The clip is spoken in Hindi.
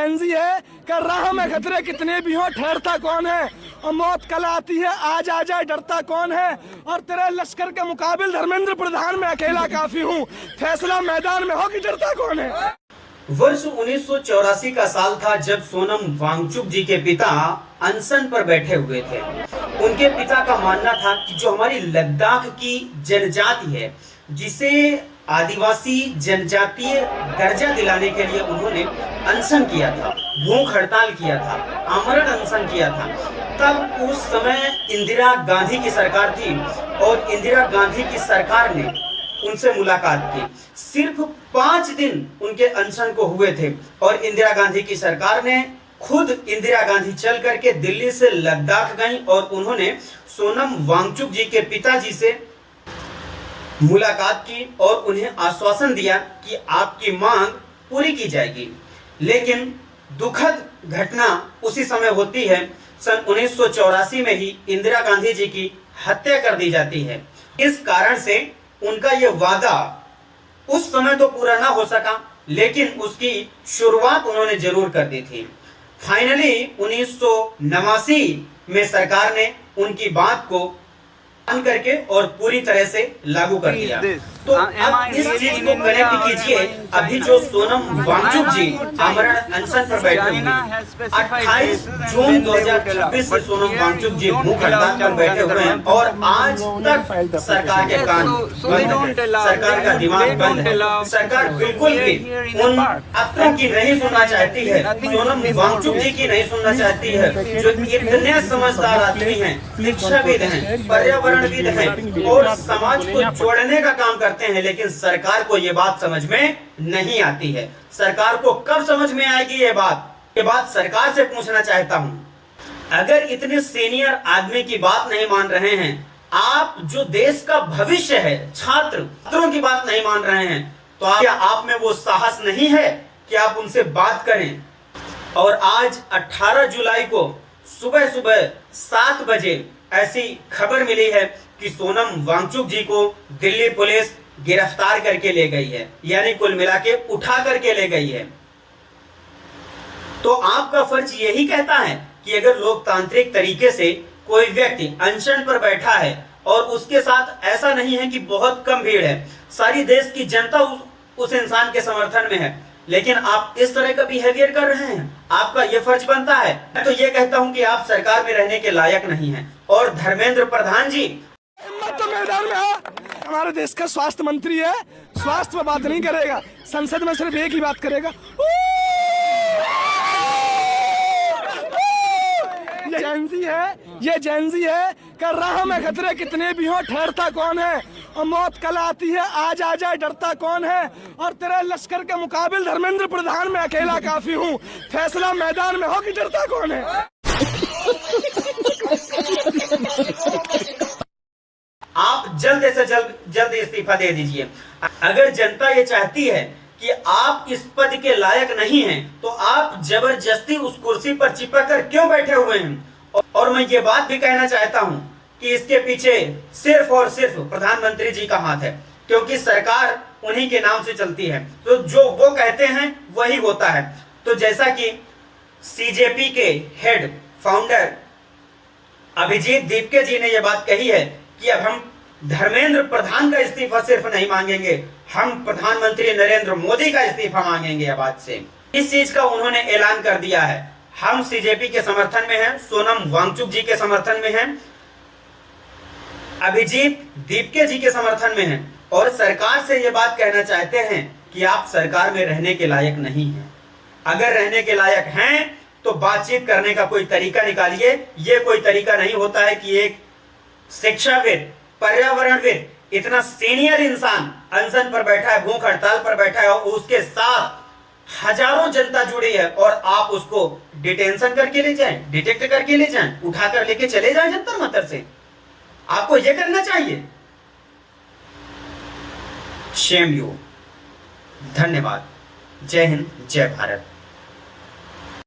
जेनजी है कि राह में खतरे कितने भी हों ठहरता कौन है, और मौत कल आती है आज आ जाए डरता कौन है, और तेरे लश्कर के मुकाबिल धर्मेंद्र प्रधान में अकेला काफी हूँ, फैसला मैदान में हो कि डरता कौन है। वर्ष 1984 का साल था जब सोनम वांगचुक जी के पिता अनशन पर बैठे हुए थे। उनके पिता का मानना था कि जो हमारी लद्दाख की जनजाति है, जिसे आदिवासी जनजातीय दर्जा दिलाने के लिए उन्होंने अनशन किया था, भूख हड़ताल किया था, आमरण अनशन किया था, तब उस समय इंदिरा गांधी की सरकार थी और इंदिरा गांधी की सरकार ने उनसे मुलाकात की। सिर्फ 5 दिन उनके अनशन को हुए थे और इंदिरा गांधी की सरकार ने खुद इंदिरा गांधी चल करके दिल्ली से लद्दाख गई और उन्होंने सोनम वांगचुक जी के पिताजी से मुलाकात की और उन्हें आश्वासन दिया कि आपकी मांग पूरी की जाएगी। लेकिन दुखद घटना उसी समय होती है, सन 1984 में ही इंदिरा गांधी जी की हत्या कर दी जाती है। इस कारण से उनका यह वादा उस समय तो पूरा ना हो सका, लेकिन उसकी शुरुआत उन्होंने जरूर कर दी थी। फाइनली 1989 में सरकार ने उनकी बात को मान करके और पूरी तरह से लागू कर दिया। तो अब इस चीज को कनेक्ट कीजिए, अभी जो सोनम वांगचुक जी आमरण अनशन पर बैठे हुए हैं, 28 जून 2026 से सोनम वांगचुक जी भूख हड़ताल पर बैठे हुए हैं और आज तक सरकार के कान बंद है, सरकार का दिमाग बंद है। सरकार बिल्कुल भी उन अफसरों की नहीं सुनना चाहती है, सोनम वांगचुक जी की नहीं सुनना चाहती है, जो इतने समझदार आदमी हैं, शिक्षाविद हैं, पर्यावरणविद हैं और समाज को जोड़ने का काम करते हैं। लेकिन सरकार को ये बात समझ में नहीं आती है। सरकार को कब समझ में आएगी ये बात सरकार से पूछना चाहता हूं। अगर इतने सीनियर आदमी की बात नहीं मान रहे हैं, आप जो देश का भविष्य है, छात्रों की बात नहीं मान रहे हैं, तो क्या आप में वो साहस नहीं है कि आप उनसे बात करें। और आज 18 जुलाई को सुबह 7 बजे ऐसी खबर मिली है कि सोनम वांगचुक जी को दिल्ली पुलिस गिरफ्तार करके ले गई है, यानी कुल मिला के उठा करके ले गई है। तो आपका फर्ज यही कहता है कि अगर लोकतांत्रिक तरीके से कोई व्यक्ति अनशन पर बैठा है और उसके साथ ऐसा नहीं है कि बहुत कम भीड़ है, सारी देश की जनता उस इंसान के समर्थन में है, लेकिन आप इस तरह का बिहेवियर कर रहे हैं, आपका यह फर्ज बनता है। मैं तो ये कहता हूं कि आप सरकार में रहने के लायक नहीं हैं। और धर्मेंद्र प्रधान जी तो मैदान में है, हमारे देश का स्वास्थ्य मंत्री है, स्वास्थ्य में बात नहीं करेगा, संसद में सिर्फ एक ही बात करेगा, ये जेनजी है कि राह में खतरे कितने भी हों ठहरता कौन है, और मौत कल आती है आज आ जाए डरता कौन है, और तेरे लश्कर के मुकाबिल धर्मेंद्र प्रधान में अकेला काफी हूँ, फैसला मैदान में हो कि डरता कौन है। आप जल्द से जल्द इस्तीफा दे दीजिए। अगर जनता ये चाहती है कि आप इस पद के लायक नहीं हैं, तो आप जबरदस्ती उस कुर्सी पर चिपक कर क्यों बैठे हुए हैं। और मैं ये बात भी कहना चाहता हूं कि इसके पीछे सिर्फ और सिर्फ प्रधानमंत्री जी का हाथ है, क्योंकि सरकार उन्हीं के नाम से चलती है, तो जो वो कहते हैं वही होता है। तो जैसा कि सीजेपी के हेड फाउंडर अभिजीत दीपके जी ने यह बात कही है कि अब हम धर्मेंद्र प्रधान का इस्तीफा सिर्फ नहीं मांगेंगे, हम प्रधानमंत्री नरेंद्र मोदी का इस्तीफा मांगेंगे। अब आज से इस चीज का उन्होंने ऐलान कर दिया है। हम सीजेपी के समर्थन में हैं, सोनम वांगचुक जी के समर्थन में हैं, अभिजीत दीपके जी के समर्थन में हैं, और सरकार से यह बात कहना चाहते हैं कि आप सरकार में रहने के लायक नहीं हैं। अगर रहने के लायक हैं तो बातचीत करने का कोई तरीका निकालिए। ये कोई तरीका नहीं होता है कि एक शिक्षाविद, पर्यावरणविद, इतना सीनियर इंसान अनशन पर बैठा है, भूख हड़ताल पर बैठा है, और उसके साथ हजारों जनता जुड़ी है, और आप उसको डिटेंशन करके ले जाएं, डिटेक्ट करके ले जाएं, उठाकर लेके चले जाएं जंतर मंतर से। आपको यह करना चाहिए। Shem you. धन्यवाद। जय हिंद, जय भारत।